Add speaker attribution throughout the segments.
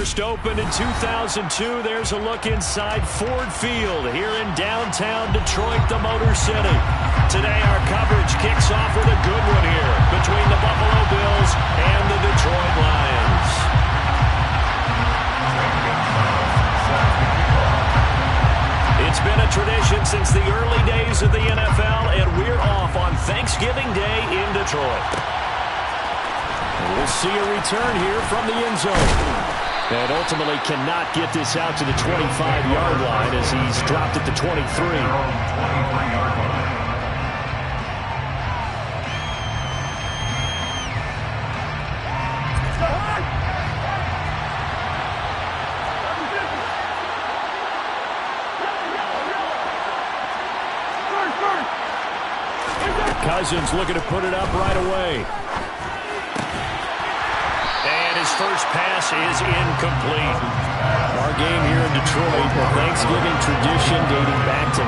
Speaker 1: First opened in 2002. There's a look inside Ford Field here in downtown Detroit, the Motor City. Today our coverage kicks off with a good one here between the Buffalo Bills and the Detroit Lions. It's been a tradition since the early days of the NFL, and we're off on Thanksgiving Day in Detroit. We'll see a return here from the end zone. And ultimately cannot get this out to the 25-yard line as he's dropped at the 23. Cousins looking to put it up right away. His first pass is incomplete. Our game here in Detroit, a Thanksgiving tradition dating back to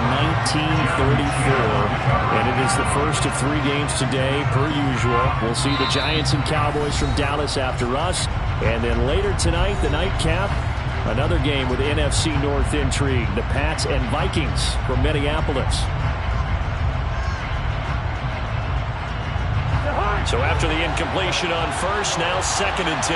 Speaker 1: 1934. And it is the first of 3 games today, per usual. We'll see the Giants and Cowboys from Dallas after us. And then later tonight, the nightcap, another game with NFC North intrigue. The Pats and Vikings from Minneapolis. So after the incompletion on first, now 2nd and 10.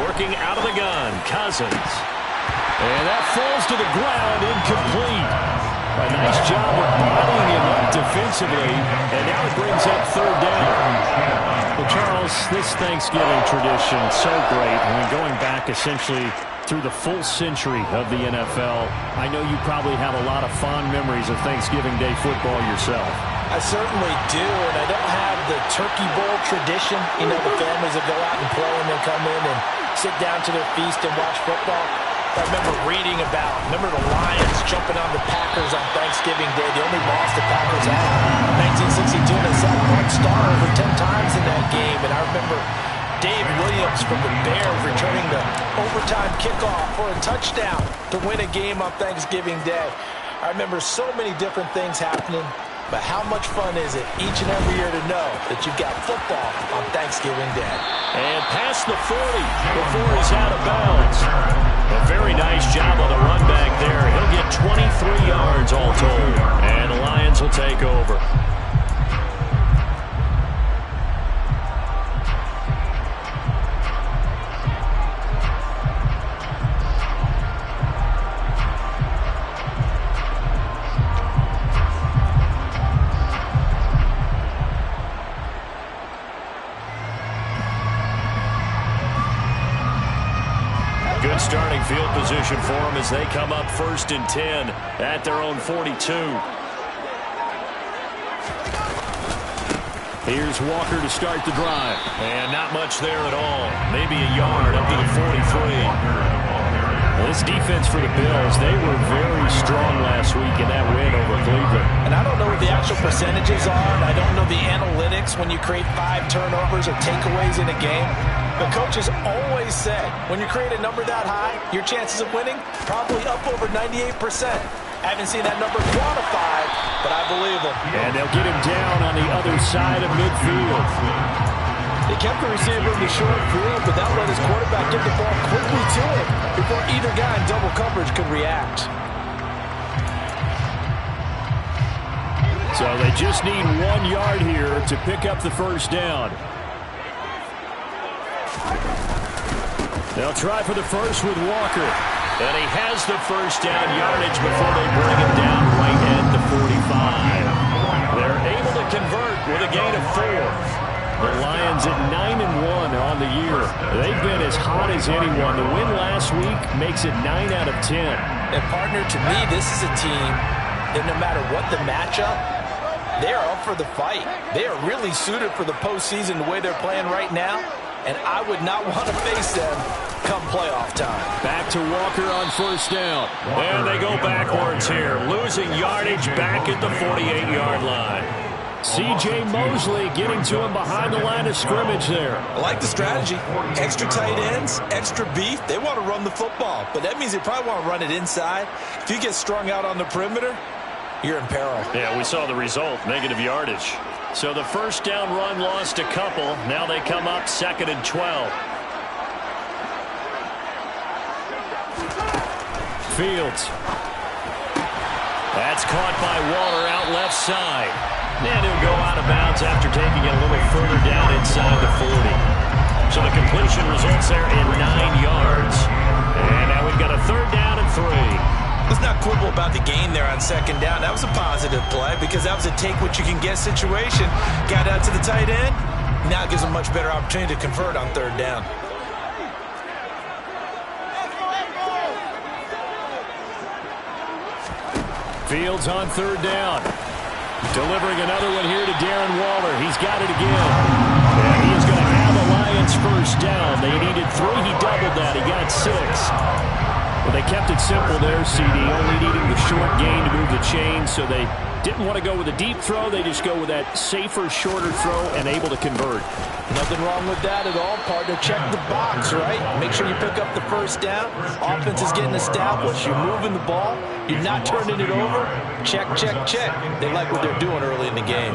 Speaker 1: Working out of the gun, Cousins. And that falls to the ground, incomplete. A nice job of bottling him up defensively, and now it brings up 3rd down. Well, Charles, this Thanksgiving tradition is so great. I mean, going back essentially through the full century of the NFL, I know you probably have a lot of fond memories of Thanksgiving Day football yourself.
Speaker 2: I certainly do, and I don't have the Turkey Bowl tradition. You know, the families that go out and play and then come in and sit down to their feast and watch football. I remember reading about, the Lions jumping on the Packers on Thanksgiving Day, the only loss the Packers had in 1962, and they saw Bart Starr over 10 times in that game. And I remember Dave Williams from the Bears returning the overtime kickoff for a touchdown to win a game on Thanksgiving Day. I remember so many different things happening, but how much fun is it each and every year to know that you've got football on Thanksgiving Day?
Speaker 1: And past the 40 before he's out of bounds. A very nice job on the run back there. He'll get 23 yards all told. And the Lions will take over. Good starting field position for them as they come up 1st and 10 at their own 42. Here's Walker to start the drive. And not much there at all. Maybe a yard up to the 43. This defense for the Bills, they were very strong last week in that win over Cleveland.
Speaker 2: And I don't know what the actual percentages are, and I don't know the analytics when you create 5 turnovers or takeaways in a game. The coaches always say, when you create a number that high, your chances of winning probably up over 98%. I haven't seen that number quantified, but I believe them.
Speaker 1: And they'll get him down on the other side of midfield.
Speaker 2: They kept the receiver in the short field, but that let his quarterback get the ball quickly to him before either guy in double coverage could react.
Speaker 1: So they just need 1 yard here to pick up the first down. They'll try for the first with Walker. And he has the first down yardage before they bring him down right at the 45. They're able to convert with a gain of 4. The Lions at 9-1 on the year. They've been as hot as anyone. The win last week makes it 9 out of 10.
Speaker 2: And partner, to me, this is a team that no matter what the matchup, they're up for the fight. They are really suited for the postseason the way they're playing right now. And I would not want to face them come playoff time.
Speaker 1: Back to Walker on first down. And they go backwards here. Losing yardage back at the 48-yard line. C.J. Mosley getting to him behind the line of scrimmage there.
Speaker 2: I like the strategy. Extra tight ends, extra beef. They want to run the football, but that means they probably want to run it inside. If you get strung out on the perimeter, you're in peril.
Speaker 1: Yeah, we saw the result, negative yardage. So the first down run lost a couple. Now they come up 2nd and 12. Fields. That's caught by Waller out left side. And he'll go out of bounds after taking it a little further down inside the 40. So the completion results there in 9 yards. And now we've got a 3rd down and 3.
Speaker 2: Let's not quibble about the gain there on 2nd down. That was a positive play because that was a take-what-you-can-get situation. Got out to the tight end. Now it gives a much better opportunity to convert on 3rd down.
Speaker 1: Fields on 3rd down. Delivering another one here to Darren Waller. He's got it again. And he's going to have the Lions first down. They needed 3. He doubled that. He got 6. Well, they kept it simple there, CD, only needing the short gain to move the chain, so they didn't want to go with a deep throw. They just go with that safer, shorter throw and able to convert.
Speaker 2: Nothing wrong with that at all, partner. Check the box, right? Make sure you pick up the first down. Offense is getting established. You're moving the ball. You're not turning it over. Check, check, check. They like what they're doing early in the game.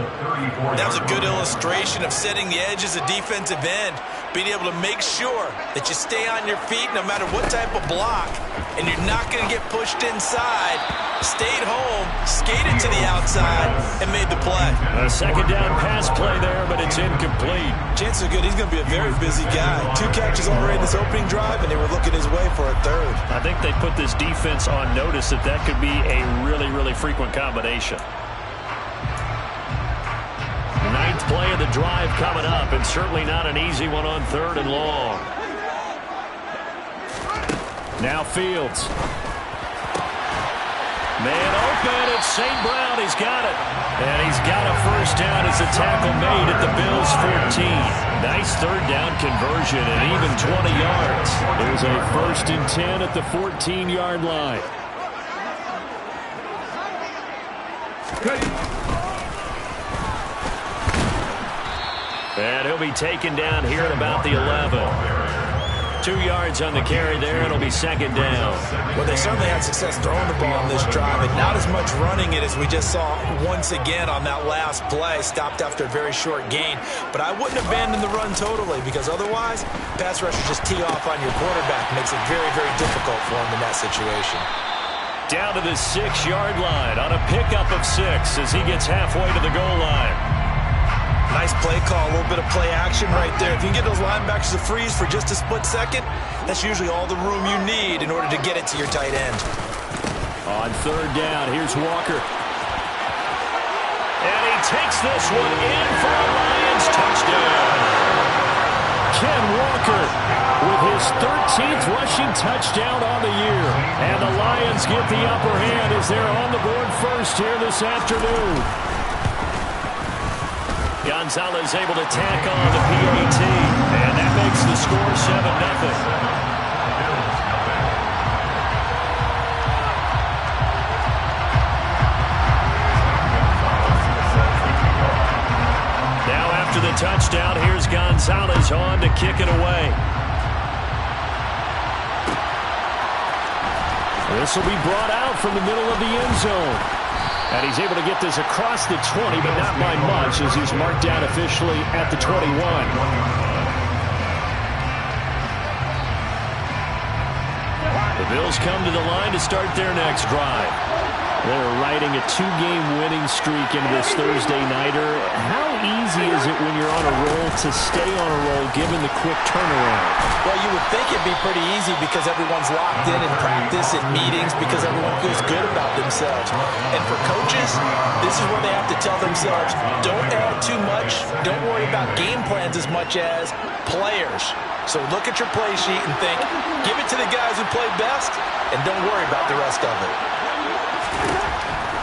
Speaker 2: That was a good illustration of setting the edge as a defensive end. Being able to make sure that you stay on your feet no matter what type of block, and you're not going to get pushed inside. Stayed home, skated to the outside, and made the play.
Speaker 1: A 2nd down pass play there, but it's incomplete.
Speaker 2: Chances are good he's going to be a very busy guy. 2 catches already in this opening drive, and they were looking his way for a 3rd.
Speaker 1: I think they put this defense on notice that could be a really, really frequent combination. 9th play of the drive coming up, and certainly not an easy one on 3rd and long. Now Fields. Man open, it's St. Brown. He's got it. And he's got a first down as the tackle made at the Bills' 14. Nice 3rd down conversion and even 20 yards. There's a 1st and 10 at the 14-yard line. And he'll be taken down here at about the 11. 2 yards on the carry there. It'll be 2nd down.
Speaker 2: Well, they certainly had success throwing the ball in this drive, and not as much running it as we just saw once again on that last play. Stopped after a very short gain. But I wouldn't abandon the run totally, because otherwise, pass rushers just tee off on your quarterback. Makes it very, very difficult for him in that situation.
Speaker 1: Down to the 6-yard line on a pickup of 6 as he gets halfway to the goal line.
Speaker 2: Nice play call, a little bit of play action right there. If you can get those linebackers to freeze for just a split second, that's usually all the room you need in order to get it to your tight end.
Speaker 1: On 3rd down, here's Walker. And he takes this one in for a Lions touchdown. Ken Walker with his 13th rushing touchdown on the year. And the Lions get the upper hand as they're on the board first here this afternoon. Gonzalez able to tack on the PAT, and that makes the score 7-0. Now after the touchdown, here's Gonzalez on to kick it away. This will be brought out from the middle of the end zone. And he's able to get this across the 20, but not by much, as he's marked down officially at the 21. The Bills come to the line to start their next drive. They're riding a 2-game winning streak into this Thursday nighter. How easy is it when you're on a roll to stay on a roll given the quick turnaround?
Speaker 2: Well, you would think it'd be pretty easy because everyone's locked in practice and meetings because everyone feels good about themselves. And for coaches, this is where they have to tell themselves, don't add too much, don't worry about game plans as much as players. So look at your play sheet and think, give it to the guys who play best, and don't worry about the rest of it.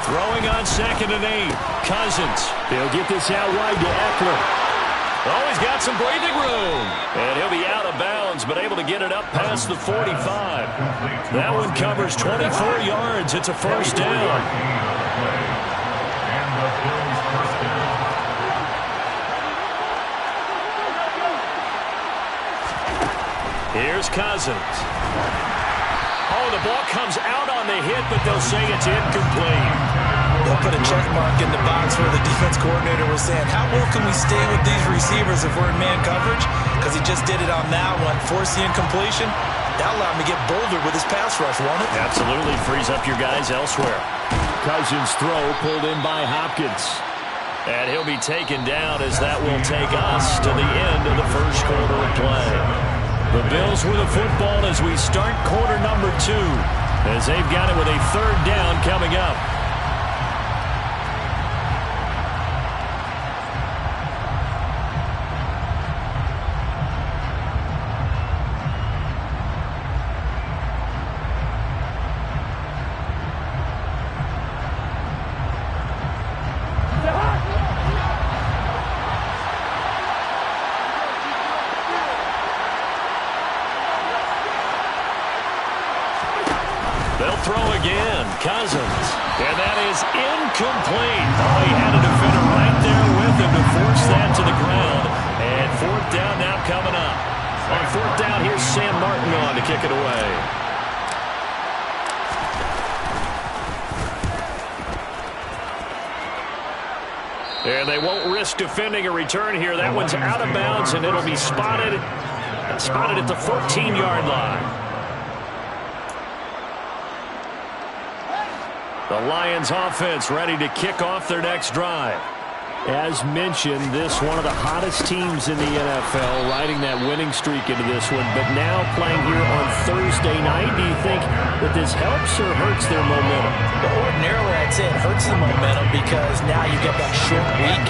Speaker 1: Throwing on 2nd and 8. Cousins. They'll get this out wide to Eckler. Oh, he's got some breathing room. And he'll be out of bounds, but able to get it up past the 45. That one covers 24 yards. It's a first down. Here's Cousins. Oh, the ball comes out on the hit, but they'll say it's incomplete.
Speaker 2: They'll put a check mark in the box where the defense coordinator was saying, how well can we stay with these receivers if we're in man coverage? Because he just did it on that one. Force the incompletion. That allowed him to get bolder with his pass rush, won't it?
Speaker 1: Absolutely. Frees up your guys elsewhere. Cousins' throw pulled in by Hopkins. And he'll be taken down as that will take us to the end of the first quarter of play. The Bills with a football as we start quarter number 2, as they've got it with a third down coming up. They'll throw again. Cousins. And that is incomplete. Oh, he had a defender right there with him to force that to the ground. And fourth down now coming up. On fourth down, here's Sam Martin on to kick it away. And they won't risk defending a return here. That one's out of bounds, and it'll be spotted at the 14-yard line. The Lions offense ready to kick off their next drive. As mentioned, this one of the hottest teams in the NFL, riding that winning streak into this one, but now playing here on Thursday night. Do you think that this helps or hurts their momentum?
Speaker 2: Well, ordinarily, I'd say it hurts the momentum because now you get that short week.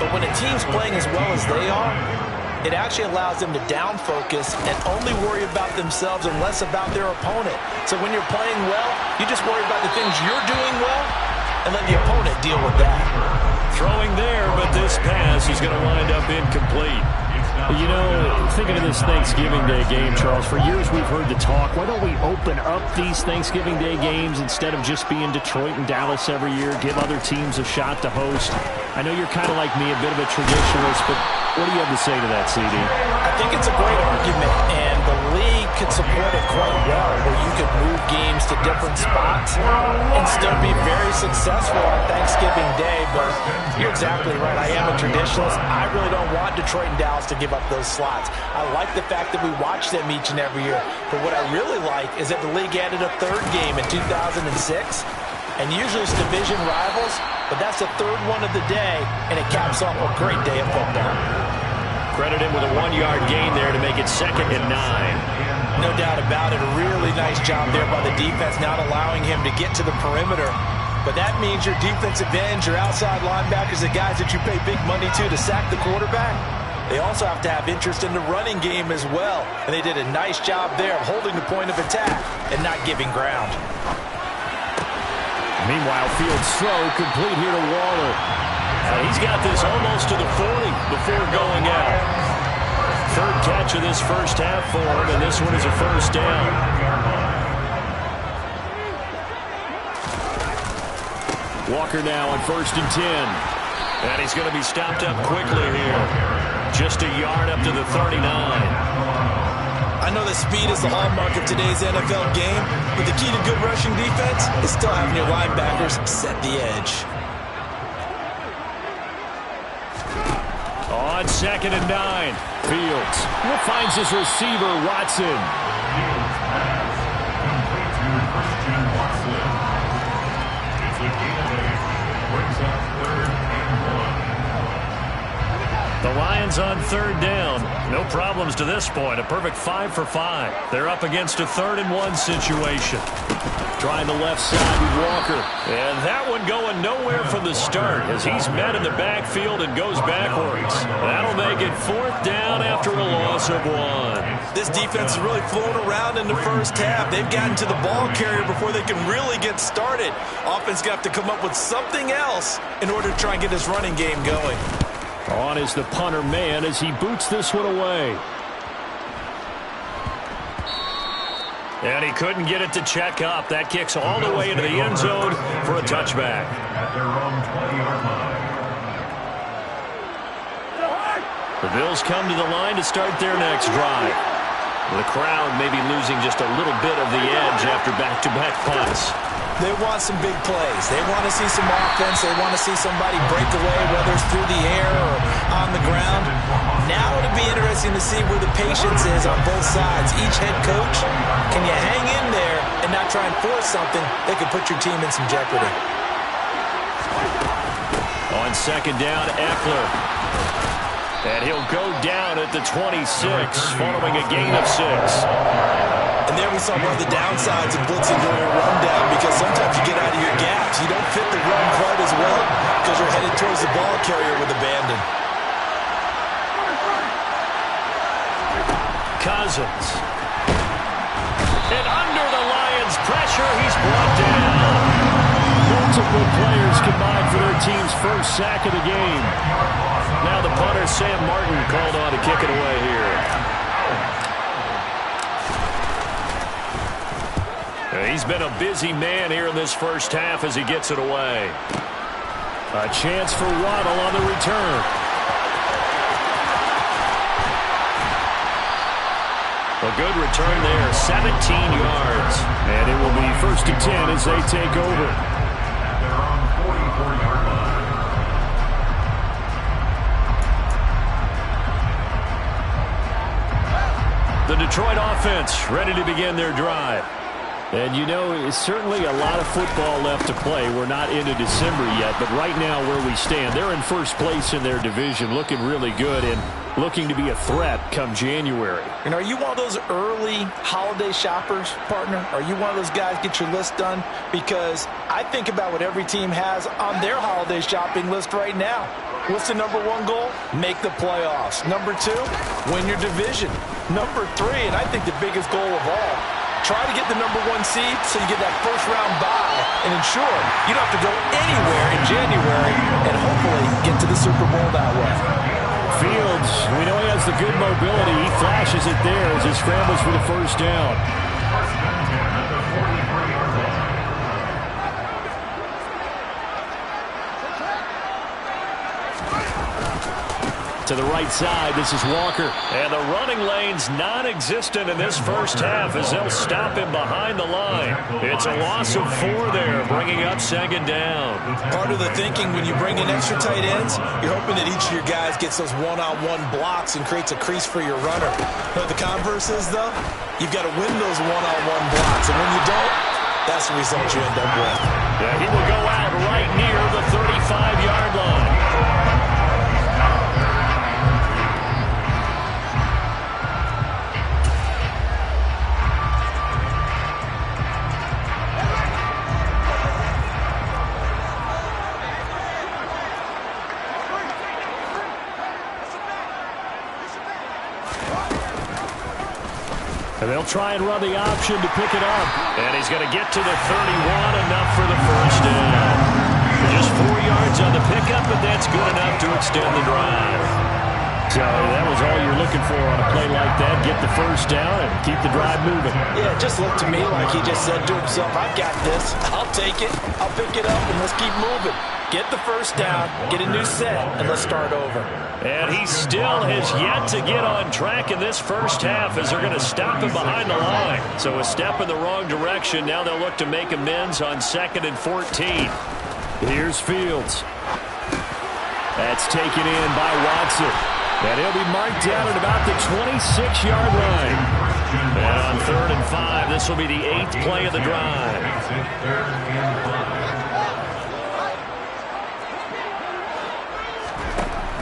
Speaker 2: But when a team's playing as well as they are, it actually allows them to down focus and only worry about themselves and less about their opponent. So when you're playing well, you just worry about the things you're doing well and let the opponent deal with that.
Speaker 1: Throwing there, but this pass is going to wind up incomplete. You know, thinking of this Thanksgiving Day game, Charles, for years we've heard the talk, why don't we open up these Thanksgiving Day games instead of just being Detroit and Dallas every year, give other teams a shot to host? I know you're kind of like me, a bit of a traditionalist, but what do you have to say to that, CD?
Speaker 2: I think it's a great argument, and the league could support it quite well, where you could move games to different spots and still be very successful on Thanksgiving Day. But you're exactly right. I am a traditionalist. I really don't want Detroit and Dallas to give up those slots. I like the fact that we watch them each and every year. But what I really like is that the league added a third game in 2006. And usually it's division rivals, but that's the third one of the day, and it caps off a great day of football.
Speaker 1: Credit him with a 1-yard gain there to make it 2nd and 9.
Speaker 2: No doubt about it. A really nice job there by the defense, not allowing him to get to the perimeter. But that means your defensive ends, your outside linebackers, the guys that you pay big money to sack the quarterback, they also have to have interest in the running game as well. And they did a nice job there of holding the point of attack and not giving ground.
Speaker 1: Meanwhile, Fields' throw complete here to Waller. He's got this almost to the 40 before going out. Third catch of this first half for him, and this one is a first down. Walker now on 1st and 10. And he's going to be stopped up quickly here. Just a yard up to the 39.
Speaker 2: I know that speed is the hallmark of today's NFL game, but the key to good rushing defense is still having your linebackers set the edge.
Speaker 1: On 2nd and 9, Fields finds his receiver, Watson. The Lions on 3rd down. No problems to this point. A perfect 5 for 5. They're up against a 3rd and 1 situation. Trying the left side with Walker. And that one going nowhere from the start as he's met in the backfield and goes backwards. That'll make it 4th down after a loss of 1.
Speaker 2: This defense is really flown around in the first half. They've gotten to the ball carrier before they can really get started. Offense got to come up with something else in order to try and get this running game going.
Speaker 1: On is the punter man as he boots this one away. And he couldn't get it to check up. That kicks all the way into the end zone for a touchback. The Bills come to the line to start their next drive. The crowd may be losing just a little bit of the edge after back-to-back punts.
Speaker 2: They want some big plays. They want to see some offense. They want to see somebody break away, whether it's through the air or on the ground. Now it'll be interesting to see where the patience is on both sides. Each head coach, can you hang in there and not try and force something that could put your team in some jeopardy?
Speaker 1: On second down, Eckler. And he'll go down at the 26 following a gain of 6.
Speaker 2: And there we saw one of the downsides of blitzing during a rundown, because sometimes you get out of your gaps. You don't fit the run quite as well because you're headed towards the ball carrier with abandon.
Speaker 1: Cousins. And under the Lions' pressure, he's brought down. Multiple players combined for their team's first sack of the game. Now the punter, Sam Martin, called on to kick it away here. He's been a busy man here in this first half as he gets it away. A chance for Waddle on the return. A good return there, 17 yards. And it will be 1st and 10 as they take over. The Detroit offense ready to begin their drive. And, you know, it's certainly a lot of football left to play. We're not into December yet, but right now where we stand, they're in first place in their division, looking really good and looking to be a threat come January.
Speaker 2: And are you one of those early holiday shoppers, partner? Are you one of those guys get your list done? Because I think about what every team has on their holiday shopping list right now. What's the number 1 goal? Make the playoffs. Number 2, win your division. Number 3, and I think the biggest goal of all, try to get the number 1 seed so you get that first-round bye and ensure you don't have to go anywhere in January and hopefully get to the Super Bowl that way.
Speaker 1: Fields, we know he has the good mobility. He flashes it there as he scrambles for the first down. To the right side, this is Walker. And the running lane's non-existent in this first half as they'll stop him behind the line. It's a loss of 4 there, bringing up 2nd down.
Speaker 2: Part of the thinking when you bring in extra tight ends, you're hoping that each of your guys gets those one-on-one blocks and creates a crease for your runner. But the converse is, though, you've got to win those one-on-one blocks. And when you don't, that's the result you end up with.
Speaker 1: Yeah, he will go out right near the 35-yard line. And they'll try and run the option to pick it up. And he's going to get to the 31, enough for the first down. Just 4 yards on the pickup, but that's good enough to extend the drive. So that was all you're looking for on a play like that. Get the first down and keep the drive moving.
Speaker 2: Yeah, it just looked to me like he just said to himself, I've got this. I'll take it. I'll pick it up, and let's keep moving. Get the first down, get a new set, and let's start over.
Speaker 1: And he still has yet to get on track in this first half as they're going to stop him behind the line. So a step in the wrong direction. Now they'll look to make amends on 2nd and 14. Here's Fields. That's taken in by Watson. And he'll be marked down at about the 26-yard line. And on 3rd and 5, this will be the 8th play of the drive.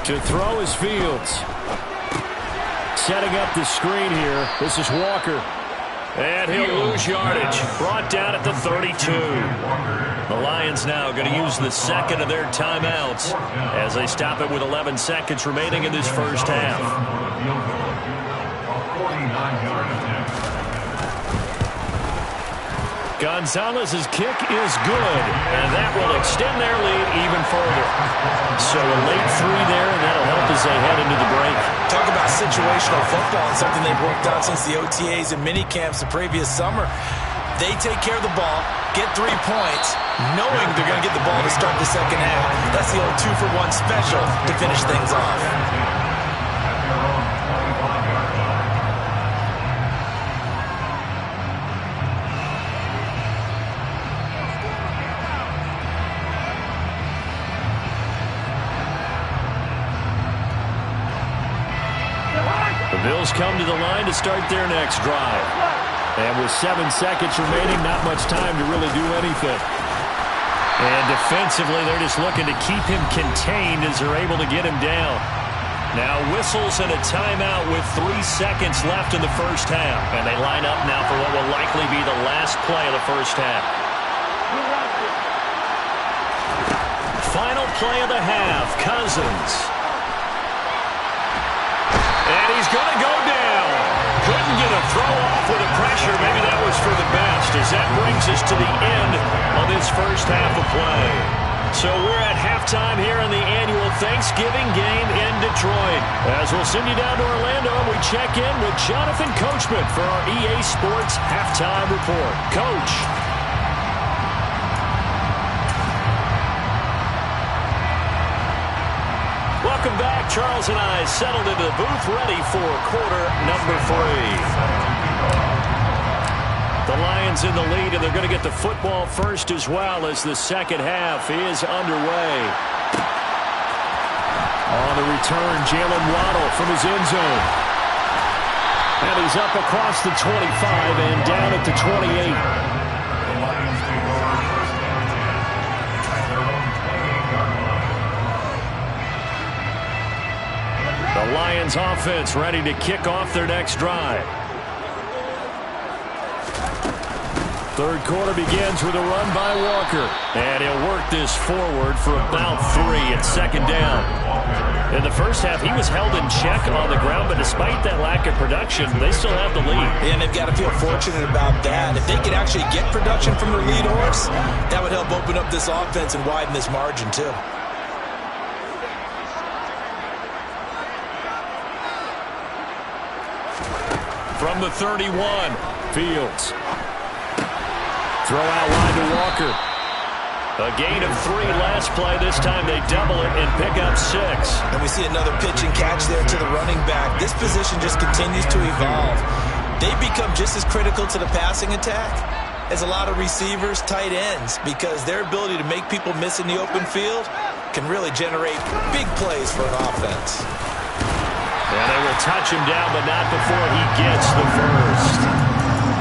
Speaker 1: To throw is Fields. Setting up the screen here. This is Walker. And he'll lose yardage. Brought down at the 32. The Lions now going to use the 2nd of their timeouts as they stop it with 11 seconds remaining in this first half. Gonzalez's kick is good, and that will extend their lead even further. So a late 3 there, and that'll help as they head into the break.
Speaker 2: Talk about situational football and something they've worked on since the OTAs and mini camps the previous summer. They take care of the ball, get 3 points, knowing they're going to get the ball to start the second half. That's the old 2-for-1 special to finish things off.
Speaker 1: Lions come to the line to start their next drive. And with 7 seconds remaining, not much time to really do anything. And defensively, they're just looking to keep him contained as they're able to get him down. Now whistles and a timeout with 3 seconds left in the first half. And they line up now for what will likely be the last play of the first half. Final play of the half, Cousins. And he's going to go down. Couldn't get a throw off with the pressure. Maybe that was for the best, as that brings us to the end of this first half of play. So we're at halftime here in the annual Thanksgiving game in Detroit. As we'll send you down to Orlando, we check in with Jonathan Coachman for our EA Sports Halftime Report. Coach. Welcome back. Charles and I settled into the booth ready for quarter number 3. The Lions in the lead, and they're going to get the football first as well as the second half is underway. On the return, Jalen Waddle from his end zone. And he's up across the 25 and down at the 28. The Lions offense ready to kick off their next drive. Third quarter begins with a run by Walker. And he'll work this forward for about 3 at second down. In the first half, he was held in check on the ground, but despite that lack of production, they still have the lead.
Speaker 2: And they've got to feel fortunate about that. If they could actually get production from their lead horse, that would help open up this offense and widen this margin too.
Speaker 1: From the 31, Fields. Throw out wide to Walker. A gain of 3 last play. This time they double it and pick up 6.
Speaker 2: And we see another pitch and catch there to the running back. This position just continues to evolve. They become just as critical to the passing attack as a lot of receivers, tight ends, because their ability to make people miss in the open field can really generate big plays for an offense.
Speaker 1: And they will touch him down, but not before he gets the first.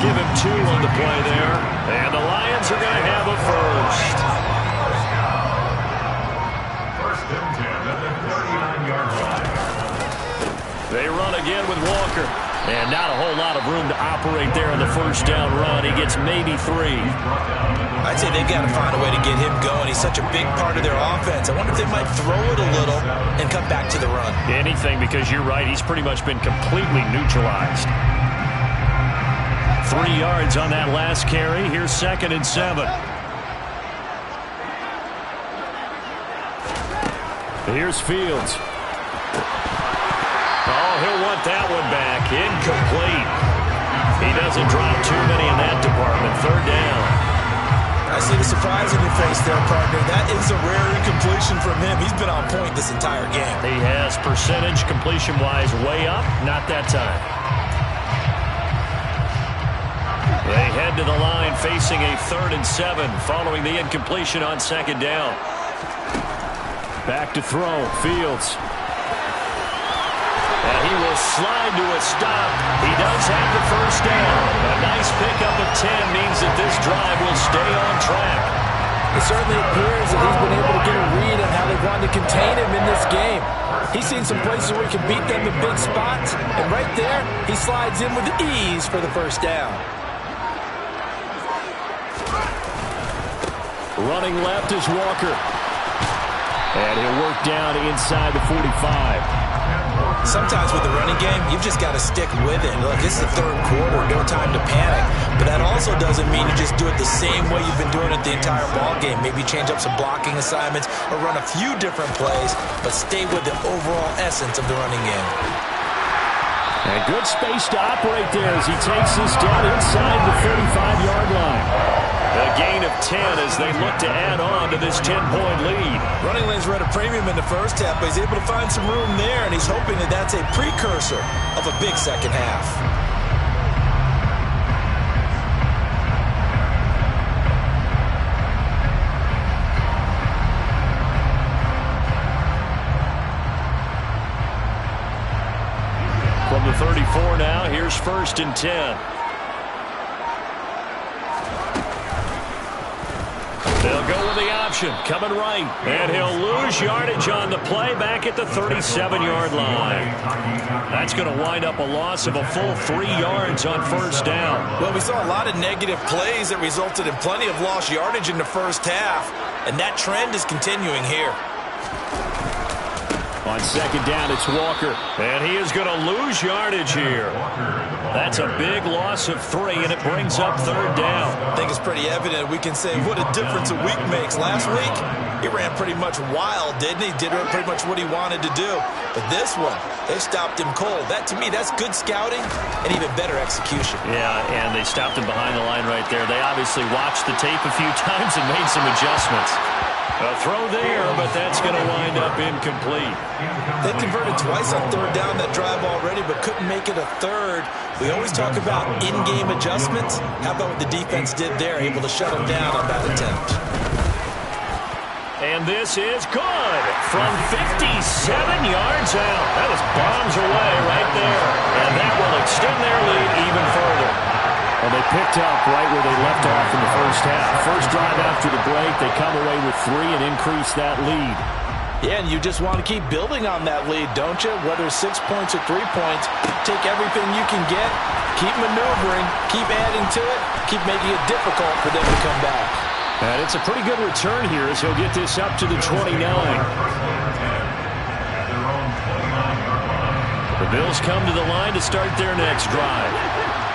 Speaker 1: Give him 2 on the play there. And the Lions are going to have a first.
Speaker 3: First and 10 at the 39-yard line.
Speaker 1: They run again with Walker. And not a whole lot of room to operate there on the first down run. He gets maybe 3.
Speaker 2: I'd say they've got to find a way to get him going. He's such a big part of their offense. I wonder if they might throw it a little and come back to the run.
Speaker 1: Anything, because you're right. He's pretty much been completely neutralized. 3 yards on that last carry. Here's 2nd and 7. Here's Fields. Oh, he'll want that one back. Incomplete. He doesn't drop too many in that department. 3rd down.
Speaker 2: I see the surprise in your face there, partner. That is a rare incompletion from him. He's been on point this entire game.
Speaker 1: He has percentage completion-wise way up. Not that time. They head to the line facing a 3rd and 7 following the incompletion on 2nd down. Back to throw. Fields. And he will slide to a stop. He does have the first down. A nice pickup of 10 means that this drive will stay on track.
Speaker 2: It certainly appears that he's been able to get a read on how they wanted to contain him in this game. He's seen some places where he can beat them in big spots, and right there, he slides in with ease for the first down.
Speaker 1: Running left is Walker. And he'll work down inside the 45.
Speaker 2: Sometimes with the running game, you've just got to stick with it. Look, this is the 3rd quarter, no time to panic. But that also doesn't mean you just do it the same way you've been doing it the entire ball game. Maybe change up some blocking assignments or run a few different plays, but stay with the overall essence of the running game.
Speaker 1: And good space to operate there as he takes this down inside the 35-yard line. A gain of 10 as they look to add on to this 10-point lead.
Speaker 2: Running lanes were at a premium in the first half, but he's able to find some room there, and he's hoping that that's a precursor of a big second half.
Speaker 1: From the 34, 1st and 10. They'll go with the option, coming right. And he'll lose yardage on the play back at the 37-yard line. That's going to wind up a loss of a full 3 yards on 1st down.
Speaker 2: Well, we saw a lot of negative plays that resulted in plenty of lost yardage in the first half, and that trend is continuing here.
Speaker 1: On 2nd down, it's Walker. And he is going to lose yardage here. That's a big loss of 3, and it brings up 3rd down.
Speaker 2: I think it's pretty evident we can say what a difference a week makes. Last week, he ran pretty much wild, didn't he? Did pretty much what he wanted to do. But this one, they stopped him cold. That, to me, that's good scouting and even better execution.
Speaker 1: Yeah, and they stopped him behind the line right there. They obviously watched the tape a few times and made some adjustments. A throw there, but that's going to wind up incomplete.
Speaker 2: They converted twice on 3rd down that drive already, but couldn't make it a 3rd. We always talk about in-game adjustments. How about what the defense did there, able to shut them down on that attempt?
Speaker 1: And this is good from 57 yards out. That was bombs away right there. And that will extend their lead even further. Well, they picked up right where they left off in the first half. First drive after the break, they come away with 3 and increase that lead.
Speaker 2: Yeah, and you just want to keep building on that lead, don't you? Whether it's 6 points or 3 points, take everything you can get, keep maneuvering, keep adding to it, keep making it difficult for them to come back.
Speaker 1: And it's a pretty good return here as he'll get this up to the 29. The Bills come to the line to start their next drive.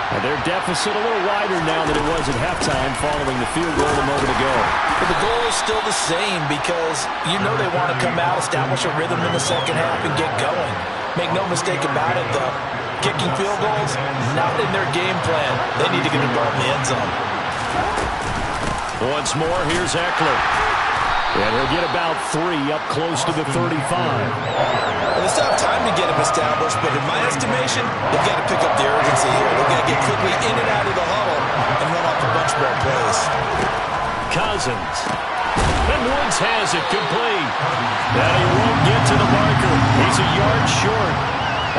Speaker 1: And their deficit a little wider now than it was at halftime following the field goal a moment ago.
Speaker 2: But the goal is still the same because you know they want to come out, establish a rhythm in the second half, and get going. Make no mistake about it, though. Kicking field goals, not in their game plan. They need to get the ball in the end zone.
Speaker 1: Once more, here's Eckler. And he'll get about 3 up close to the 35.
Speaker 2: Well, they still have time to get him established, but in my estimation, they've got to pick up the urgency here. They've got to get quickly in and out of the huddle and run off a bunch more plays.
Speaker 1: Cousins. And Woods has it complete. And he won't get to the marker. He's a yard short.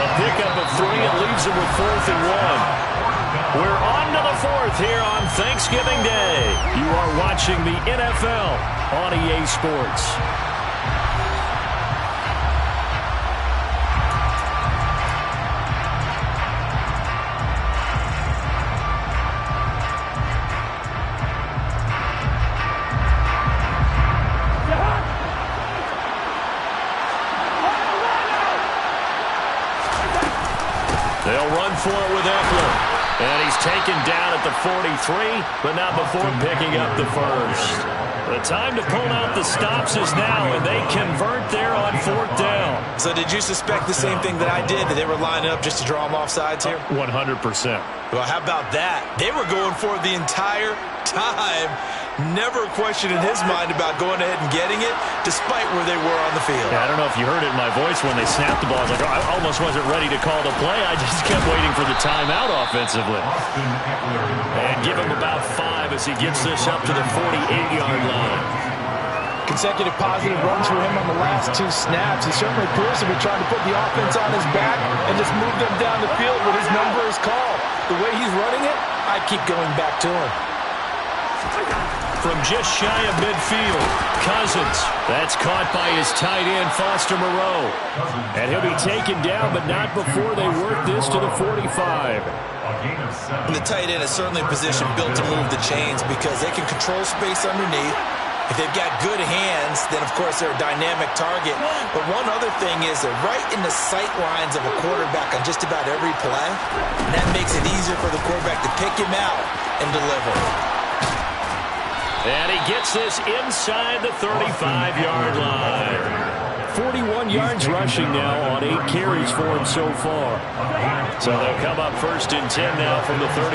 Speaker 1: A pickup of 3 and leaves him with 4th and 1. We're on to the 4th here on Thanksgiving Day. You are watching the NFL on EA Sports. They'll run for it with Eckler. And he's taken down at the 43, but not before picking up the first. The time to pull out the stops is now, and they convert there on 4th down.
Speaker 2: So did you suspect the same thing that I did, that they were lining up just to draw them off sides here?
Speaker 1: 100%.
Speaker 2: Well, how about that? They were going for it the entire time. Never a question in his mind about going ahead and getting it, despite where they were on the field.
Speaker 1: Yeah, I don't know if you heard it in my voice when they snapped the ball. I was like, I almost wasn't ready to call the play. I just kept waiting for the timeout offensively. And give him about 5 as he gets this up to the 48-yard line.
Speaker 2: Consecutive positive runs for him on the last 2 snaps. He certainly appears to be trying to put the offense on his back and just move them down the field when his number is called. The way he's running it, I keep going back to him.
Speaker 1: From just shy of midfield, Cousins. That's caught by his tight end, Foster Moreau. And he'll be taken down, but not before they work this to the 45.
Speaker 2: And the tight end is certainly a position built to move the chains because they can control space underneath. If they've got good hands, then, of course, they're a dynamic target. But one other thing is they're right in the sight lines of a quarterback on just about every play. And that makes it easier for the quarterback to pick him out and deliver.
Speaker 1: And he gets this inside the 35-yard line. 41 yards rushing now on 8 carries for him so far. So they'll come up 1st and 10 now from the 33.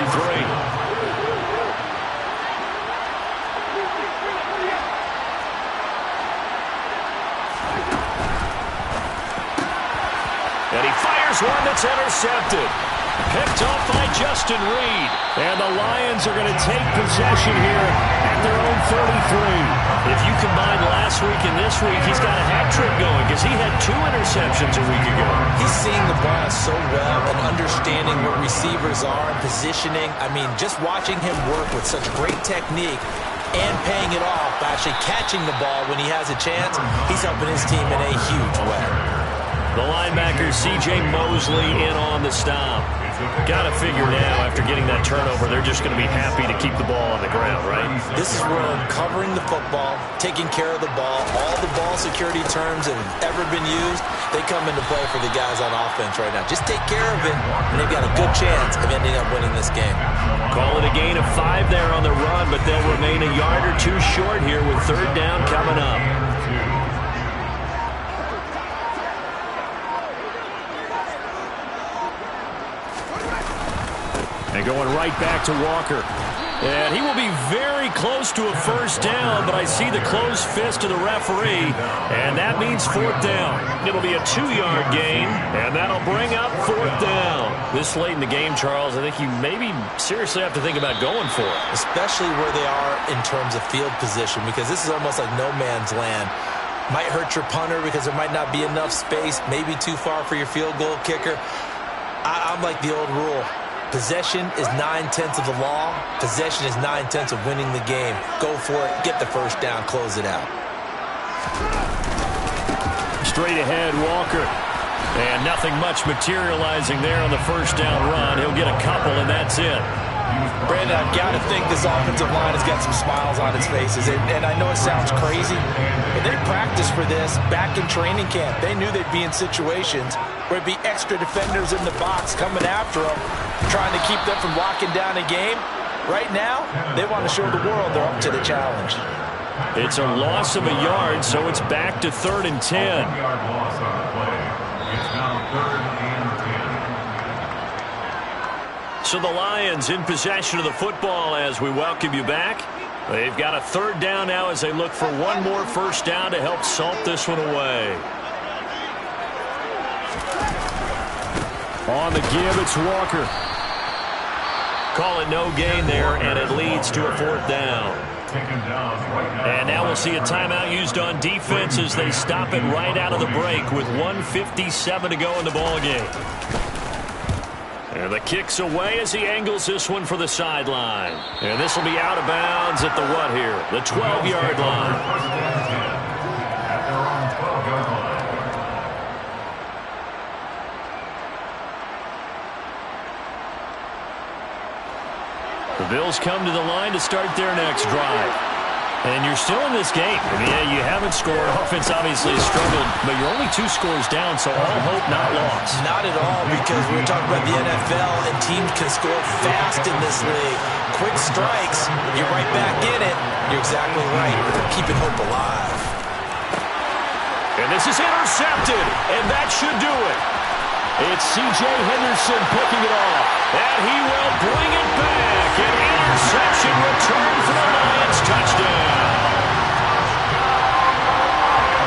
Speaker 1: And he fires one that's intercepted. Picked off by Justin Reed. And the Lions are going to take possession here at their own 33. If you combine last week and this week, he's got a hat trick going because he had 2 interceptions a week ago.
Speaker 2: He's seeing the ball so well and understanding what receivers are and positioning. I mean, just watching him work with such great technique and paying it off by actually catching the ball when he has a chance, he's helping his team in a huge way.
Speaker 1: The linebacker, C.J. Mosley, in on the stop. Got to figure now, after getting that turnover, they're just going to be happy to keep the ball on the ground, right?
Speaker 2: This is where covering the football, taking care of the ball, all the ball security terms that have ever been used, they come into play for the guys on offense right now. Just take care of it, and they've got a good chance of ending up winning this game.
Speaker 1: Call it a gain of 5 there on the run, but they'll remain a yard or 2 short here with 3rd down coming up. And going right back to Walker. And he will be very close to a 1st down, but I see the closed fist of the referee, and that means 4th down. It'll be a 2-yard gain, and that'll bring up 4th down. This late in the game, Charles, I think you maybe seriously have to think about going for it.
Speaker 2: Especially where they are in terms of field position, because this is almost like no man's land. Might hurt your punter because there might not be enough space, maybe too far for your field goal kicker. I'm like the old rule. Possession is 9/10 of the law. Possession is 9/10 of winning the game. Go for it. Get the 1st down. Close it out.
Speaker 1: Straight ahead, Walker. And nothing much materializing there on the 1st down run. He'll get a couple, and that's it.
Speaker 2: Brandon, I've got to think this offensive line has got some smiles on its faces. And I know it sounds crazy, but they practiced for this back in training camp. They knew they'd be in situations where it'd be extra defenders in the box coming after them, trying to keep them from locking down a game. Right now, they want to show the world they're up to the challenge.
Speaker 1: It's a loss of a yard, so it's back to 3rd and 10.
Speaker 3: 1-yard loss on the play. It's now 3rd and 10.
Speaker 1: So the Lions in possession of the football as we welcome you back. They've got a 3rd down now as they look for one more 1st down to help salt this one away. On the give, it's Walker. Call it no gain there, and it leads to a 4th down. And now we'll see a timeout used on defense as they stop it right out of the break with 1:57 to go in the ballgame. And the kick's away as he angles this one for the sideline. And this will be out of bounds at the what here? The 12-yard line.
Speaker 3: At their own 12-yard line.
Speaker 1: The Bills come to the line to start their next drive. And you're still in this game. I mean, yeah, you haven't scored. Offense obviously has struggled, but you're only 2 scores down, so all hope not lost.
Speaker 2: Not at all, because we're talking about the NFL, and teams can score fast in this league. Quick strikes, you're right back in it. You're exactly right. They're keeping hope alive.
Speaker 1: And this is intercepted, and that should do it. It's C.J. Henderson picking it off, and he will bring it back. An interception return for the Lions. Touchdown.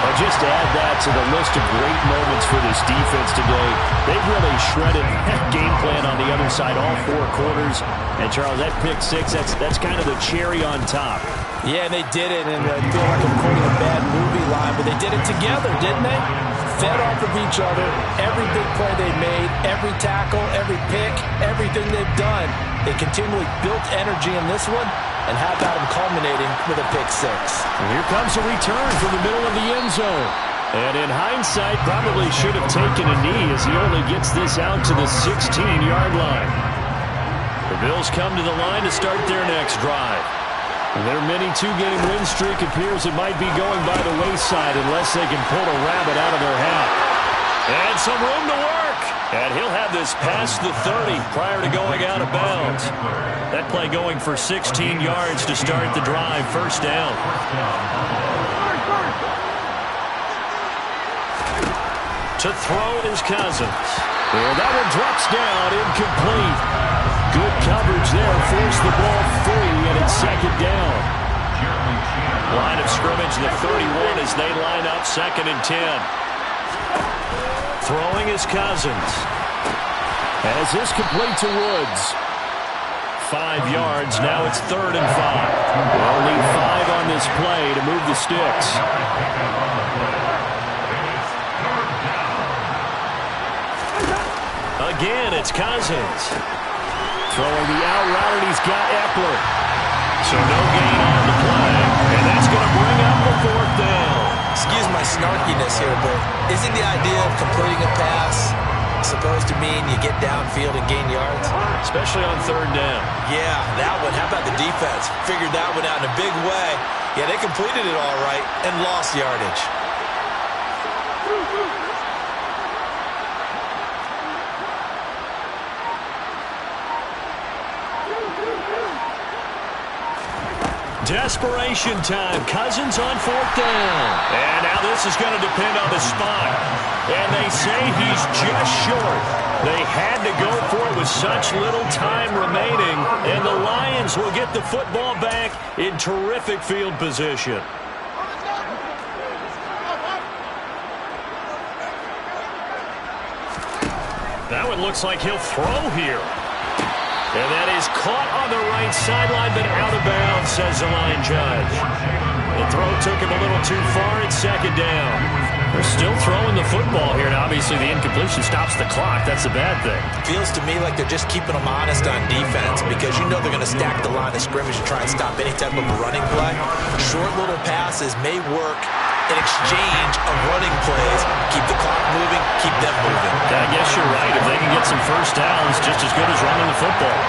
Speaker 1: Well, just to add that to the list of great moments for this defense today, they've really shredded that game plan on the other side all 4 quarters. And, Charles, that pick 6, that's kind of the cherry on top.
Speaker 2: Yeah, they did it, and I feel like I'm quoting a bad movie line, but they did it together, didn't they? Fed off of each other, every big play they made, every tackle, every pick, everything they've done. They continually built energy in this one, and how about them culminating with a pick 6?
Speaker 1: And here comes a return from the middle of the end zone. And in hindsight, probably should have taken a knee as he only gets this out to the 16-yard line. The Bills come to the line to start their next drive. And their mini 2-game win streak appears it might be going by the wayside unless they can pull a rabbit out of their hat. And some room to work. And he'll have this past the 30 prior to going out of bounds. That play going for 16 yards to start the drive. 1st down. To throw is Cousins. And that one drops down, incomplete. Good coverage there, forced the ball free, and it's 2nd down. Line of scrimmage, the 31 as they line up 2nd and 10. Throwing is Cousins. As this complete to Woods. 5 yards, now it's 3rd and 5. They'll need 5 on this play to move the sticks. Again, it's Cousins. Throwing the out route, and he's got Eckler. So no gain on the play, and that's going to bring up the 4th down.
Speaker 2: Excuse my snarkiness here, but isn't the idea of completing a pass supposed to mean you get downfield and gain yards?
Speaker 1: Especially on 3rd down.
Speaker 2: Yeah, that one. How about the defense? Figured that one out in a big way. Yeah, they completed it all right and lost yardage.
Speaker 1: Desperation time. Cousins on 4th down. And now this is going to depend on the spot. And they say he's just short. They had to go for it with such little time remaining. And the Lions will get the football back in terrific field position. That one looks like he'll throw here. And that is caught on the right sideline, but out of bounds, says the line judge. The throw took him a little too far. It's 2nd down. They're still throwing the football here, and obviously the incompletion stops the clock. That's a bad thing.
Speaker 2: Feels to me like they're just keeping them honest on defense because you know they're going to stack the line of scrimmage and try and stop any type of a running play. Short little passes may work in exchange of running plays. Keep the clock moving, keep them moving.
Speaker 1: I guess you're right. If they can get some first downs, just as good as running the football.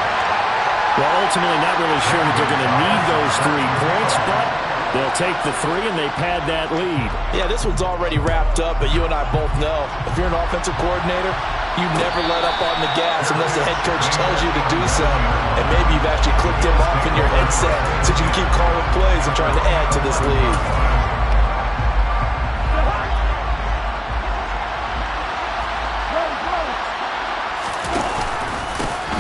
Speaker 1: Well, ultimately not really sure that they're going to need those 3 points, but they'll take the 3 and they pad that lead.
Speaker 2: Yeah, this one's already wrapped up, but you and I both know if you're an offensive coordinator, you never let up on the gas unless the head coach tells you to do so. And maybe you've actually clicked him off in your headset so you can keep calling plays and trying to add to this lead.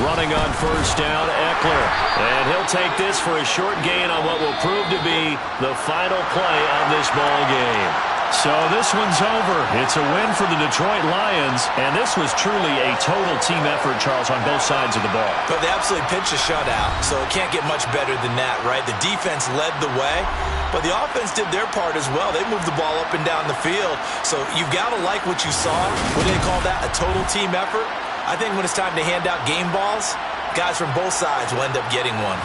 Speaker 1: Running on 1st down, Eckler. And he'll take this for a short gain on what will prove to be the final play of this ball game. So this one's over. It's a win for the Detroit Lions, and this was truly a total team effort, Charles, on both sides of the ball.
Speaker 2: But they absolutely pitched a shutout, so it can't get much better than that, right? The defense led the way, but the offense did their part as well. They moved the ball up and down the field, so you've got to like what you saw. What do they call that? A total team effort? I think when it's time to hand out game balls, guys from both sides will end up getting one.